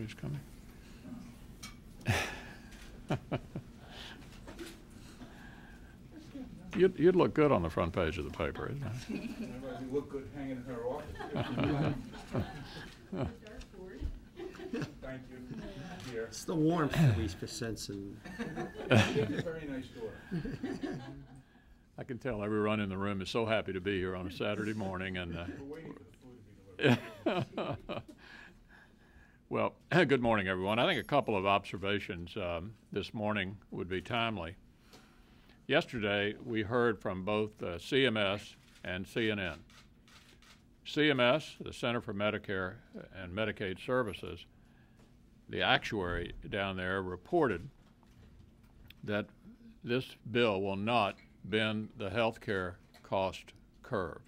Somebody's coming. You'd look good on the front page of the paper, isn't it? You look good hanging in her office. Thank you. Here. It's the warmth that we sense. And Very nice door. I can tell everyone in the room is so happy to be here on a Saturday morning. And We're waiting for the food to be delivered. well, good morning, everyone. I think a couple of observations this morning would be timely. Yesterday, we heard from both CMS and CNN. CMS, the Center for Medicare and Medicaid Services, the actuary down there reported that this bill will not bend the health care cost curve.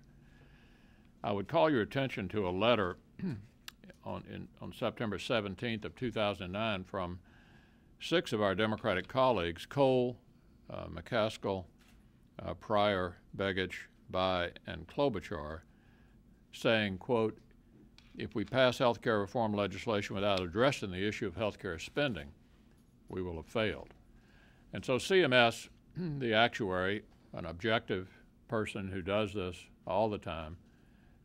I would call your attention to a letter on September 17th of 2009 from 6 of our Democratic colleagues, Cole, McCaskill, Pryor, Begich, Bai, and Klobuchar, saying, quote, if we pass health care reform legislation without addressing the issue of health care spending, we will have failed. And so CMS, the actuary, an objective person who does this all the time,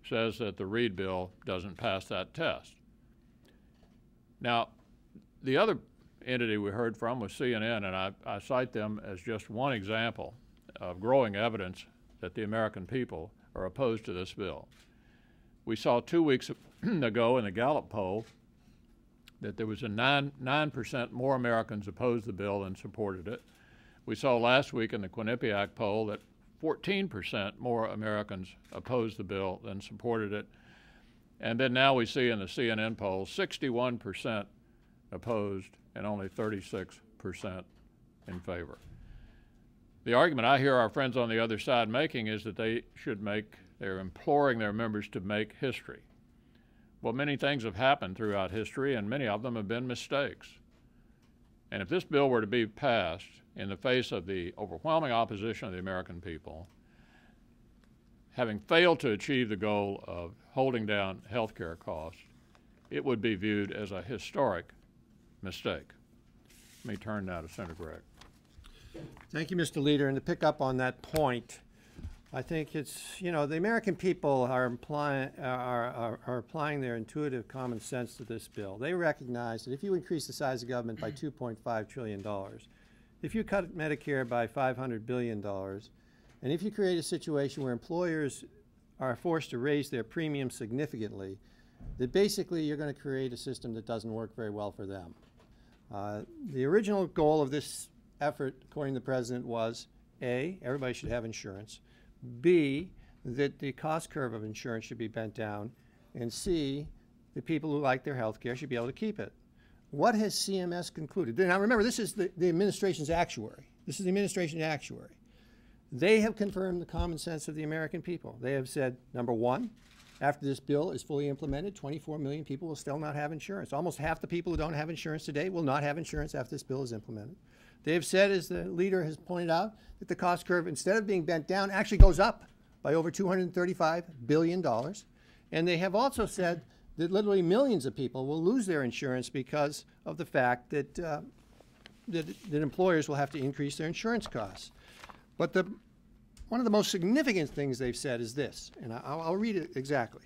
says that the Reid bill doesn't pass that test. Now, the other entity we heard from was CNN, and I cite them as just one example of growing evidence that the American people are opposed to this bill. We saw 2 weeks ago in the Gallup poll that there was a 9% more Americans opposed the bill than supported it. We saw last week in the Quinnipiac poll that 14% more Americans opposed the bill than supported it. And then now we see in the CNN poll 61% opposed and only 36% in favor. The argument I hear our friends on the other side making is that they're imploring their members to make history. Well, many things have happened throughout history, and many of them have been mistakes. And if this bill were to be passed in the face of the overwhelming opposition of the American people, having failed to achieve the goal of holding down health care costs, it would be viewed as a historic mistake. Let me turn now to Senator Gregg. thank you, Mr. Leader. And to pick up on that point, I think it's, the American people are applying their intuitive common sense to this bill. They recognize that if you increase the size of government by $2.5 trillion, if you cut Medicare by $500 billion, and if you create a situation where employers are forced to raise their premiums significantly, that basically you're going to create a system that doesn't work very well for them. The original goal of this effort, according to the President, was A, everybody should have insurance, B, that the cost curve of insurance should be bent down, and C, the people who like their health care should be able to keep it. What has CMS concluded? Now remember, this is the administration's actuary. This is the administration's actuary. They have confirmed the common sense of the American people. They have said, number one, after this bill is fully implemented, 24 million people will still not have insurance. Almost half the people who don't have insurance today will not have insurance after this bill is implemented. They have said, as the leader has pointed out, that the cost curve, instead of being bent down, actually goes up by over $235 billion. And they have also said that literally millions of people will lose their insurance because of the fact that, that employers will have to increase their insurance costs. But one of the most significant things they've said is this, and I'll read it exactly.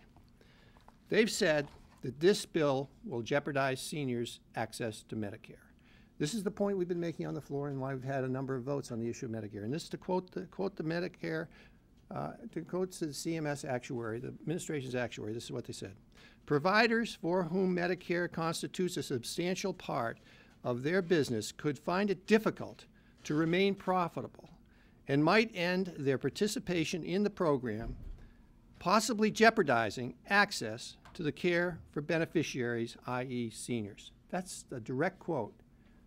They've said that this bill will jeopardize seniors' access to Medicare. This is the point we've been making on the floor and why we've had a number of votes on the issue of Medicare. And this is to quote the Medicare, to quote the CMS actuary, the administration's actuary, this is what they said. Providers for whom Medicare constitutes a substantial part of their business could find it difficult to remain profitable and might end their participation in the program, possibly jeopardizing access to the care for beneficiaries, i.e. seniors. That's a direct quote.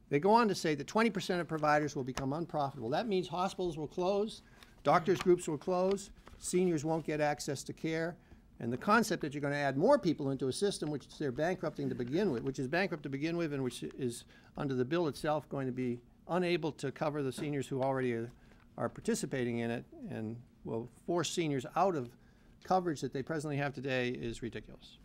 They go on to say that 20% of providers will become unprofitable. That means hospitals will close, doctors groups will close, seniors won't get access to care, and the concept that you're going to add more people into a system which they're bankrupting to begin with, which is bankrupt to begin with and which is under the bill itself going to be unable to cover the seniors who already are participating in it and will force seniors out of coverage that they presently have today, is ridiculous.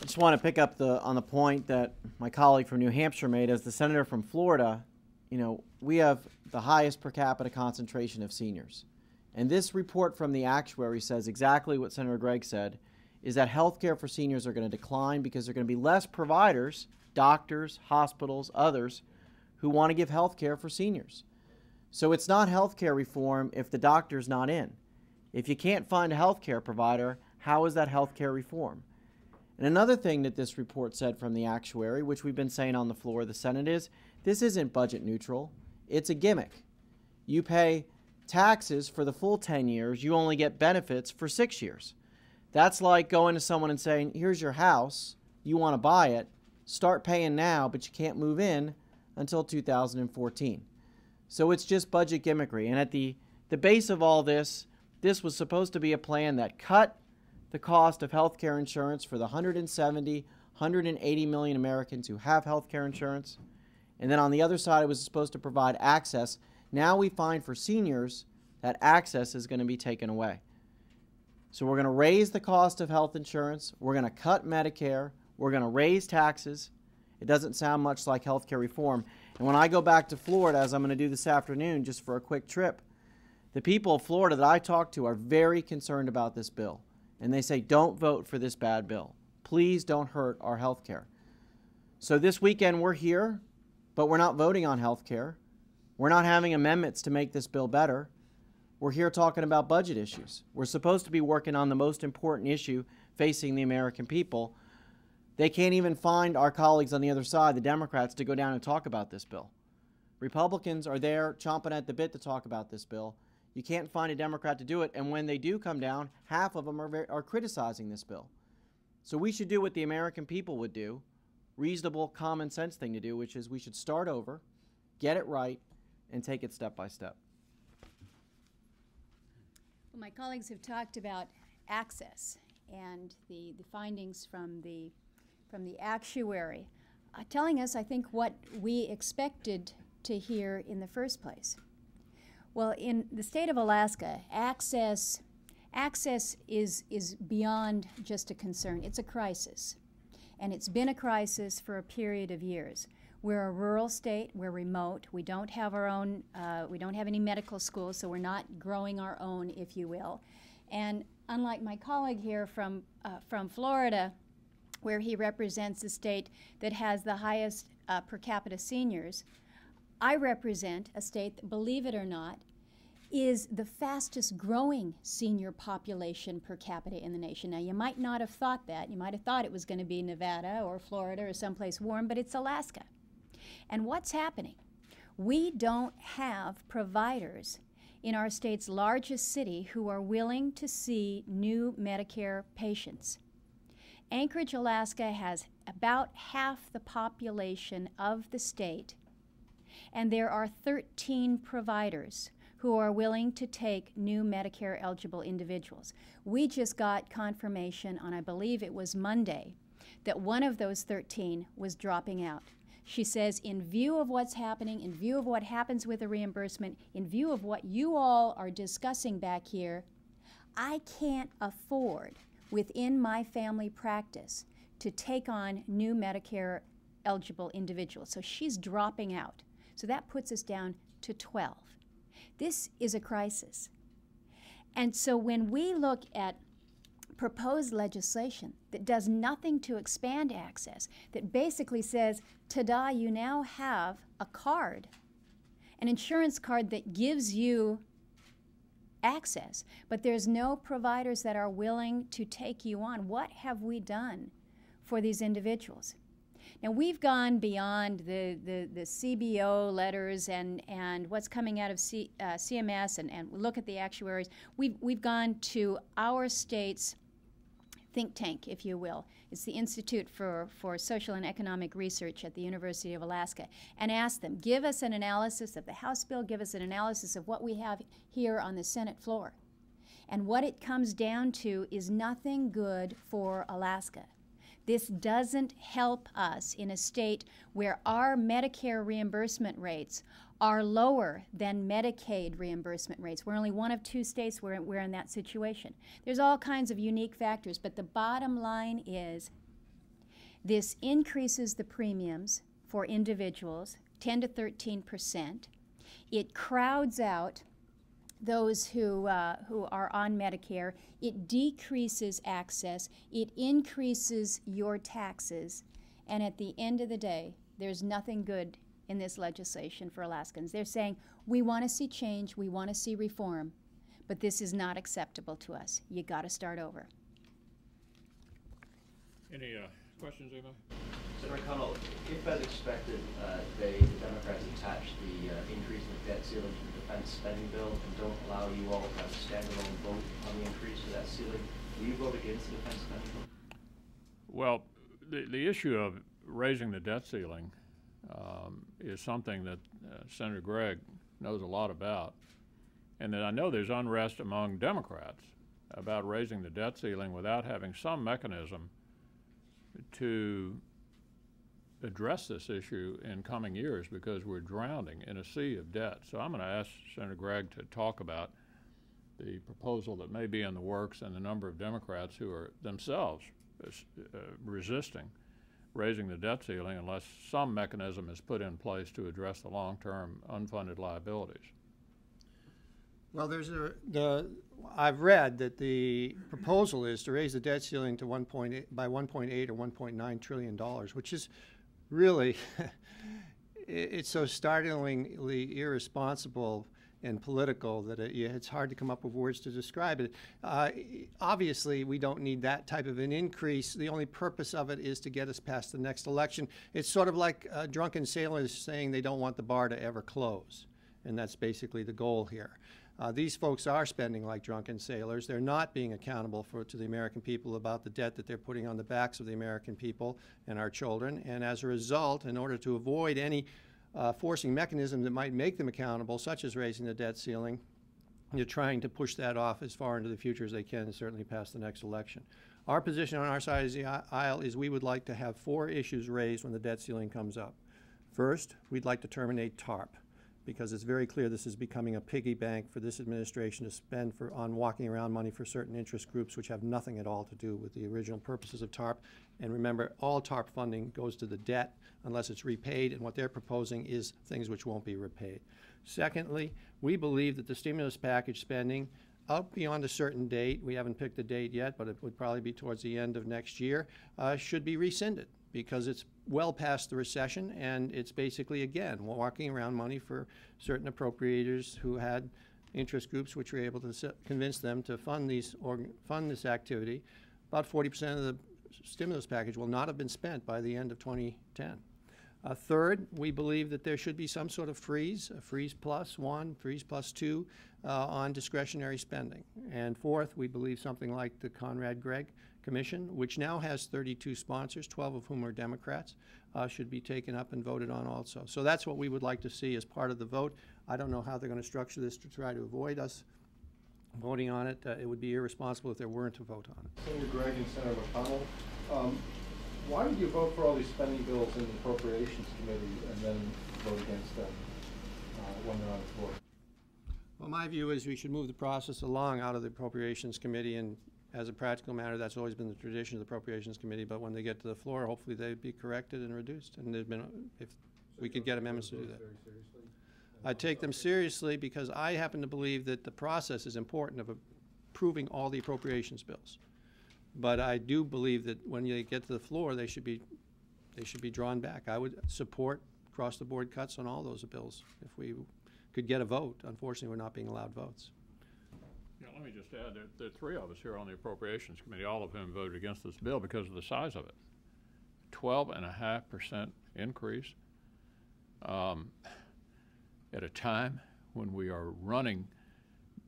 just want to pick up on the point that my colleague from New Hampshire made. As the senator from Florida, you know, we have the highest per capita concentration of seniors. And this report from the actuary says exactly what Senator Gregg said, is that health care for seniors are going to decline because there are going to be less providers, doctors, hospitals, others, who want to give health care for seniors. So it's not health care reform if the doctor's not in. If you can't find a health care provider, how is that health care reform? And another thing that this report said from the actuary, which we've been saying on the floor of the Senate, is this isn't budget neutral. It's a gimmick. You pay taxes for the full 10 years. You only get benefits for 6 years. That's like going to someone and saying, here's your house. You want to buy it. Start paying now, but you can't move in until 2014. So it's just budget gimmickry. And at the base of all this, this was supposed to be a plan that cut the cost of health care insurance for the 170, 180 million Americans who have health care insurance. And then on the other side, it was supposed to provide access. Now we find for seniors that access is going to be taken away. So we're going to raise the cost of health insurance. We're going to cut Medicare. We're going to raise taxes. It doesn't sound much like health care reform. And when I go back to Florida, as I'm going to do this afternoon, just for a quick trip, the people of Florida that I talk to are very concerned about this bill. And they say, don't vote for this bad bill. Please don't hurt our health care. So this weekend we're here, but we're not voting on health care. We're not having amendments to make this bill better. We're here talking about budget issues. We're supposed to be working on the most important issue facing the American people. They can't even find our colleagues on the other side, the Democrats, to go down and talk about this bill. Republicans are there chomping at the bit to talk about this bill. You can't find a Democrat to do it, and when they do come down, half of them are criticizing this bill. So we should do what the American people would do, reasonable, common sense thing to do, which is we should start over, get it right, and take it step by step. Well, my colleagues have talked about access and the findings from the actuary, telling us, I think, what we expected to hear in the first place. Well, in the state of Alaska, access is beyond just a concern. It's a crisis. And it's been a crisis for a period of years. We're a rural state. We're remote. We don't have our own, we don't have any medical schools, so we're not growing our own, if you will. And unlike my colleague here from Florida, where he represents a state that has the highest per capita seniors, I represent a state that, believe it or not, is the fastest growing senior population per capita in the nation. Now, you might not have thought that. You might have thought it was going to be Nevada or Florida or someplace warm, but it's Alaska. And what's happening? We don't have providers in our state's largest city who are willing to see new Medicare patients. Anchorage, Alaska has about half the population of the state, and there are 13 providers who are willing to take new Medicare-eligible individuals. We just got confirmation on, I believe it was Monday, that one of those 13 was dropping out. She says, in view of what's happening, in view of what happens with the reimbursement, in view of what you all are discussing back here, I can't afford, within my family practice, to take on new Medicare-eligible individuals. So she's dropping out. So that puts us down to 12. This is a crisis. And so when we look at proposed legislation that does nothing to expand access, that basically says, ta-da, you now have a card, an insurance card that gives you access, but there's no providers that are willing to take you on. What have we done for these individuals? Now, we've gone beyond the CBO letters and what's coming out of CMS and look at the actuaries. We've gone to our state's think tank, if you will. It's the Institute for Social and Economic Research at the University of Alaska, and asked them, give us an analysis of the House bill, give us an analysis of what we have here on the Senate floor. And what it comes down to is nothing good for Alaska. This doesn't help us in a state where our Medicare reimbursement rates are lower than Medicaid reimbursement rates. We're only one of two states where we're in that situation. There's all kinds of unique factors, but the bottom line is This increases the premiums for individuals 10 to 13%. It crowds out those who are on Medicare. It decreases access. It increases your taxes. And at the end of the day, there's nothing good in this legislation for Alaskans. They're saying, we want to see change, we want to see reform, but this is not acceptable to us. You got to start over. Any questions, Eva? Senator McConnell, if as expected, the Democrats attach the increase in the debt ceiling to the defense spending bill and don't allow you all to have a standalone vote on the increase to that ceiling, will you vote against the defense spending bill? Well, the issue of raising the debt ceiling is something that Senator Gregg knows a lot about, and that I know there's unrest among Democrats about raising the debt ceiling without having some mechanism to address this issue in coming years, because we're drowning in a sea of debt. So I'm going to ask Senator Gregg to talk about the proposal that may be in the works and the number of Democrats who are themselves resisting raising the debt ceiling unless some mechanism is put in place to address the long-term unfunded liabilities. Well, I've read that the proposal is to raise the debt ceiling to by 1.8 or 1.9 trillion dollars, which is really it's so startlingly irresponsible and political that it's hard to come up with words to describe it. Obviously, we don't need that type of an increase. The only purpose of it is to get us past the next election. It's sort of like drunken sailors saying they don't want the bar to ever close, and that's basically the goal here. These folks are spending like drunken sailors. They're not being accountable to the American people about the debt that they're putting on the backs of the American people and our children. And as a result, in order to avoid any forcing mechanism that might make them accountable, such as raising the debt ceiling, they're trying to push that off as far into the future as they can, and certainly past the next election. Our position on our side of the aisle is we would like to have 4 issues raised when the debt ceiling comes up. First, we'd like to terminate TARP, because it's very clear this is becoming a piggy bank for this administration to spend on walking around money for certain interest groups which have nothing at all to do with the original purposes of TARP. And remember, all TARP funding goes to the debt unless it's repaid, and what they're proposing is things which won't be repaid. Secondly, we believe that the stimulus package spending up beyond a certain date, we haven't picked a date yet, but it would probably be towards the end of next year, should be rescinded, because it's well past the recession, and it's basically, again, walking around money for certain appropriators who had interest groups which were able to convince them to fund this activity. About 40% of the stimulus package will not have been spent by the end of 2010. Third, we believe that there should be some sort of freeze, a freeze plus 1, freeze plus 2, on discretionary spending. And fourth, we believe something like the Conrad Gregg Commission, which now has 32 sponsors, 12 of whom are Democrats, should be taken up and voted on also. So that's what we would like to see as part of the vote. I don't know how they're going to structure this to try to avoid us voting on it. It would be irresponsible if there weren't a vote on it. Senator Gregg and Senator McConnell, why would you vote for all these spending bills in the Appropriations Committee and then vote against them when they're on the floor? Well, my view is we should move the process along out of the Appropriations Committee, and as a practical matter, that's always been the tradition of the Appropriations Committee, but when they get to the floor, hopefully they'd be corrected and reduced. And there's been, if we could get amendments to do that. I take them seriously because I happen to believe that the process is important of approving all the appropriations bills. But I do believe that when you get to the floor, they should be drawn back. I would support across-the-board cuts on all those bills if we could get a vote. Unfortunately, we're not being allowed votes. Yeah, let me just add that there are 3 of us here on the Appropriations Committee, all of whom voted against this bill because of the size of it. 12.5% increase at a time when we are running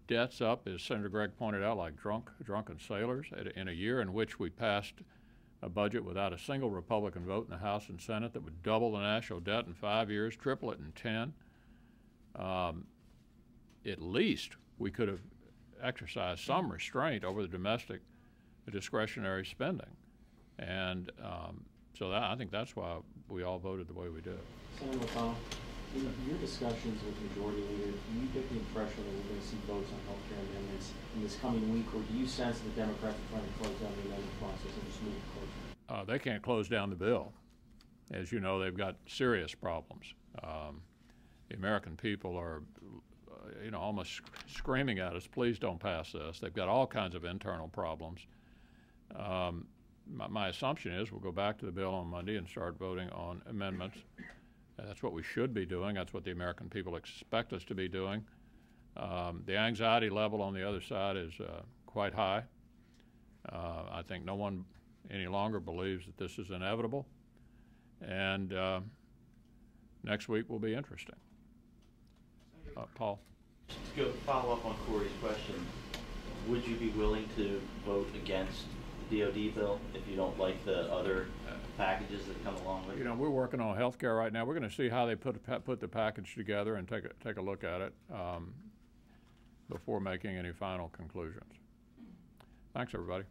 debts up, as Senator Gregg pointed out, like drunken sailors, in a year in which we passed a budget without a single Republican vote in the House and Senate that would double the national debt in 5 years, triple it in 10. At least we could have exercised some restraint over the domestic discretionary spending. And so I think that's why we all voted the way we did. Senator McConnell, in your discussions with Majority Leader, do you get the impression that we're going to see votes on health care amendments in this coming week, or do you sense that the Democrats are trying to close down the amendment process and just move it closer? they can't close down the bill. As you know, they've got serious problems. The American people are, almost screaming at us, please don't pass this. They've got all kinds of internal problems. My assumption is we'll go back to the bill on Monday and start voting on amendments. That's what we should be doing. That's what the American people expect us to be doing. The anxiety level on the other side is quite high. I think no one any longer believes that this is inevitable. And next week will be interesting. Paul? Just to follow up on Corey's question, would you be willing to vote against the DOD bill if you don't like the other packages that come along with it? We're working on health care right now. We're going to see how they put the package together and take a look at it before making any final conclusions. Thanks, everybody.